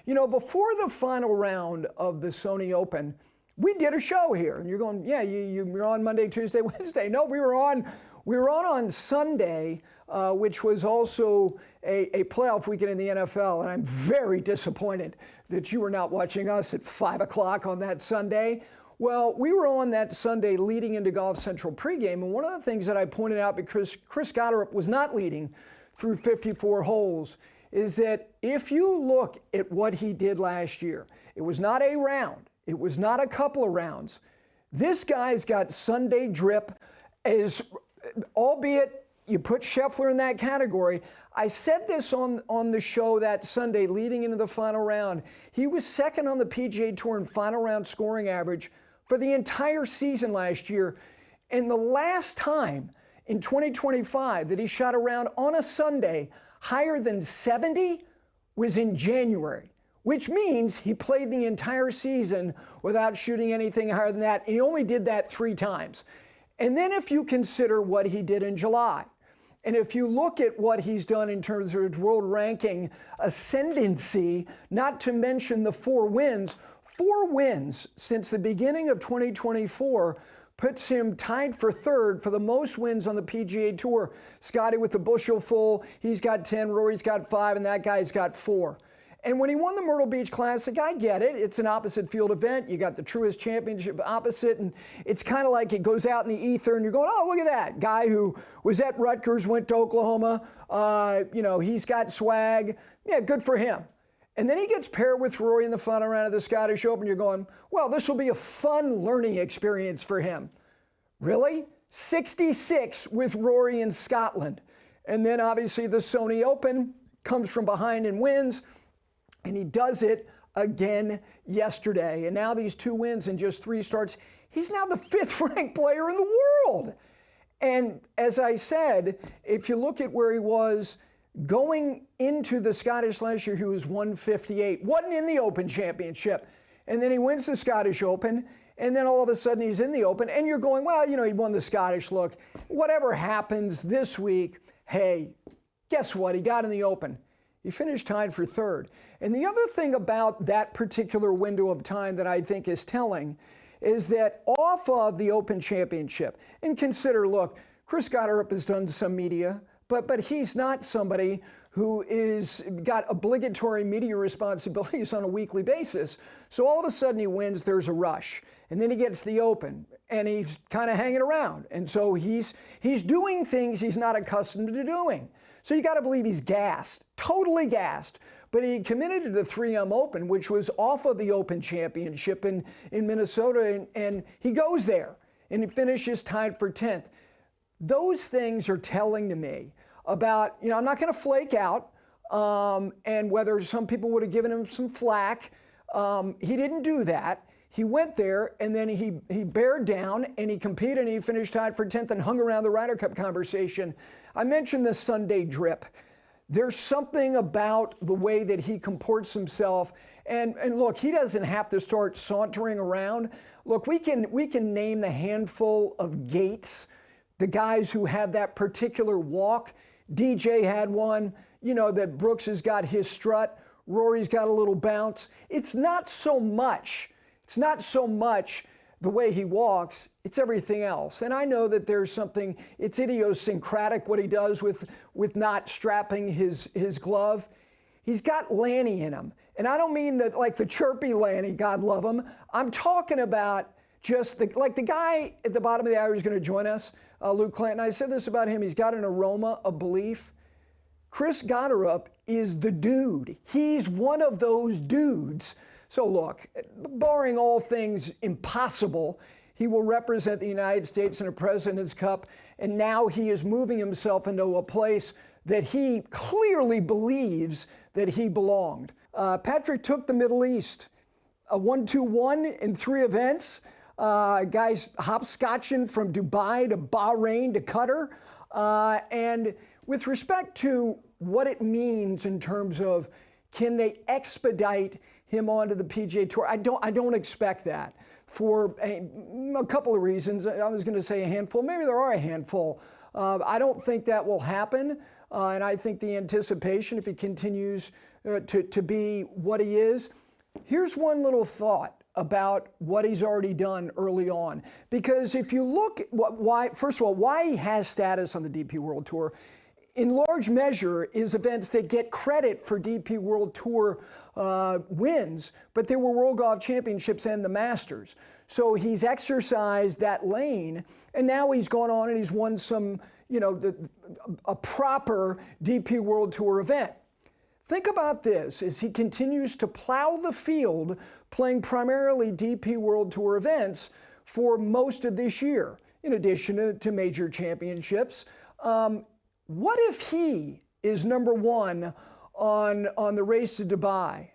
You know, before the final round of the Sony Open, we did a show here. And you're going, yeah, you're on Monday, Tuesday, Wednesday. No, we were on Sunday, which was also a playoff weekend in the NFL. And I'm very disappointed that you were not watching us at 5 o'clock on that Sunday. Well, we were on that Sunday leading into Golf Central pregame, and one of the things that I pointed out, because Chris Gotterup was not leading through 54 holes, is that if you look at what he did last year, it was not a round, it was not a couple of rounds. This guy's got Sunday drip, albeit you put Scheffler in that category. I said this on the show that Sunday leading into the final round. He was second on the PGA Tour in final round scoring average for the entire season last year. And the last time in 2025 that he shot around on a Sunday higher than 70 was in January, which means he played the entire season without shooting anything higher than that. And he only did that 3 times. And then if you consider what he did in July, and if you look at what he's done in terms of his world ranking ascendancy, not to mention the 4 wins since the beginning of 2024 puts him tied for 3rd for the most wins on the PGA Tour. Scotty with the bushel full, he's got 10, Rory's got 5, and that guy's got 4. And when he won the Myrtle Beach Classic, I get it. It's an opposite field event. You got the Truist Championship opposite, and it's kind of like it goes out in the ether, and you're going, oh, look at that. Guy who was at Rutgers, went to Oklahoma. He's got swag. Yeah, good for him. And then he gets paired with Rory in the final round of the Scottish Open. You're going, well, this will be a fun learning experience for him. Really? 66 with Rory in Scotland. And then obviously the Sony Open comes from behind and wins. And he does it again yesterday. And now these 2 wins in just 3 starts. He's now the 5th ranked player in the world. And as I said, if you look at where he was going into the Scottish last year, he was 158. Wasn't in the Open Championship. And then he wins the Scottish Open. And then all of a sudden he's in the Open. And you're going, well, he won the Scottish. Look, whatever happens this week, hey, guess what? He got in the Open. He finished tied for 3rd. And the other thing about that particular window of time that I think is telling is that off of the Open Championship, and consider, look, Chris Gotterup has done some media, but he's not somebody who is got obligatory media responsibilities on a weekly basis. So all of a sudden he wins, there's a rush. And then he gets the Open, and he's kind of hanging around. And so he's doing things he's not accustomed to doing. So you got to believe he's gassed, totally gassed. But he committed to the 3M Open, which was off of the Open Championship in Minnesota, and he goes there, and he finishes tied for 10th. Those things are telling to me about, I'm not going to flake out, and whether some people would have given him some flack. He didn't do that. He went there, and then he bared down, and he competed, and he finished tied for 10th and hung around the Ryder Cup conversation. I mentioned the Sunday drip. There's something about the way that he comports himself. And look, he doesn't have to start sauntering around. Look, we can name the handful of gaits, the guys who have that particular walk. DJ had one, that Brooks has got his strut. Rory's got a little bounce. It's not so much the way he walks, it's everything else. And I know that there's something, it's idiosyncratic what he does with not strapping his glove. He's got Lanny in him. And I don't mean that like the chirpy Lanny, God love him. I'm talking about just the guy at the bottom of the hour who's going to join us, Luke Clanton. I said this about him. He's got an aroma of belief. Chris Gotterup is the dude. He's one of those dudes. So look, barring all things impossible, he will represent the United States in a President's Cup, and now he is moving himself into a place that he clearly believes that he belonged. Patrick took the Middle East, a 1-2-1 in 3 events. Guys hopscotching from Dubai to Bahrain to Qatar. And with respect to what it means in terms of can they expedite him onto the PGA Tour, I don't expect that for a couple of reasons. I was going to say a handful. Maybe there are a handful. I don't think that will happen. And I think the anticipation, if he continues to be what he is, here's one little thought about what he's already done early on. Because if you look at first of all, why he has status on the DP World Tour, in large measure is events that get credit for DP World Tour wins, but there were World Golf Championships and the Masters. So he's exercised that lane, and now he's gone on and he's won some, a proper DP World Tour event. Think about this as he continues to plow the field, playing primarily DP World Tour events for most of this year, in addition to major championships. What if he is number one on the race to Dubai?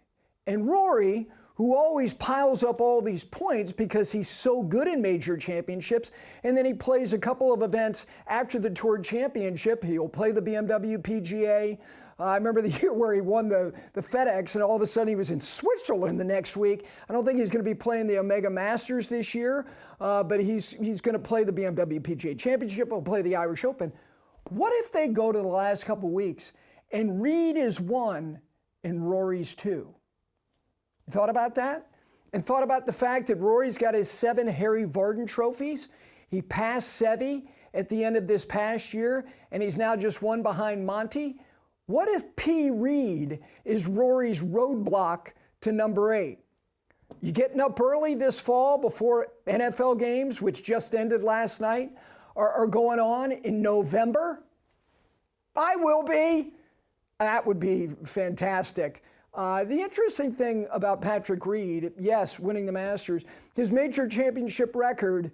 And Rory, who always piles up all these points because he's so good in major championships, and then he plays a couple of events after the Tour Championship. He'll play the BMW PGA. I remember the year where he won the FedEx, and all of a sudden he was in Switzerland the next week. I don't think he's going to be playing the Omega Masters this year, but he's going to play the BMW PGA Championship. He'll play the Irish Open. What if they go to the last couple weeks and Reed is 1 and Rory's 2? You thought about that? And thought about the fact that Rory's got his 7 Harry Vardon trophies. He passed Seve at the end of this past year, and he's now just 1 behind Monty. What if P. Reed is Rory's roadblock to number 8? You getting up early this fall before NFL games, which just ended last night, are going on in November? I will be. That would be fantastic. The interesting thing about Patrick Reed, yes, winning the Masters, his major championship record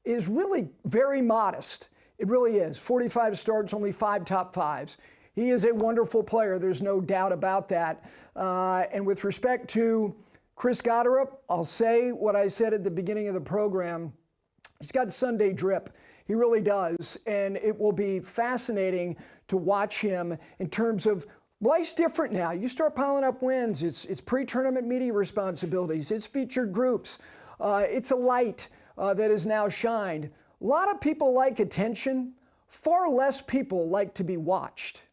is really very modest. It really is. 45 starts, only 5 top 5s. He is a wonderful player. There's no doubt about that. And with respect to Chris Gotterup, I'll say what I said at the beginning of the program. He's got Sunday drip. He really does. And it will be fascinating to watch him in terms of life's different now. You start piling up wins. It's pre-tournament media responsibilities. It's featured groups. It's a light that is now shined. A lot of people like attention. Far less people like to be watched.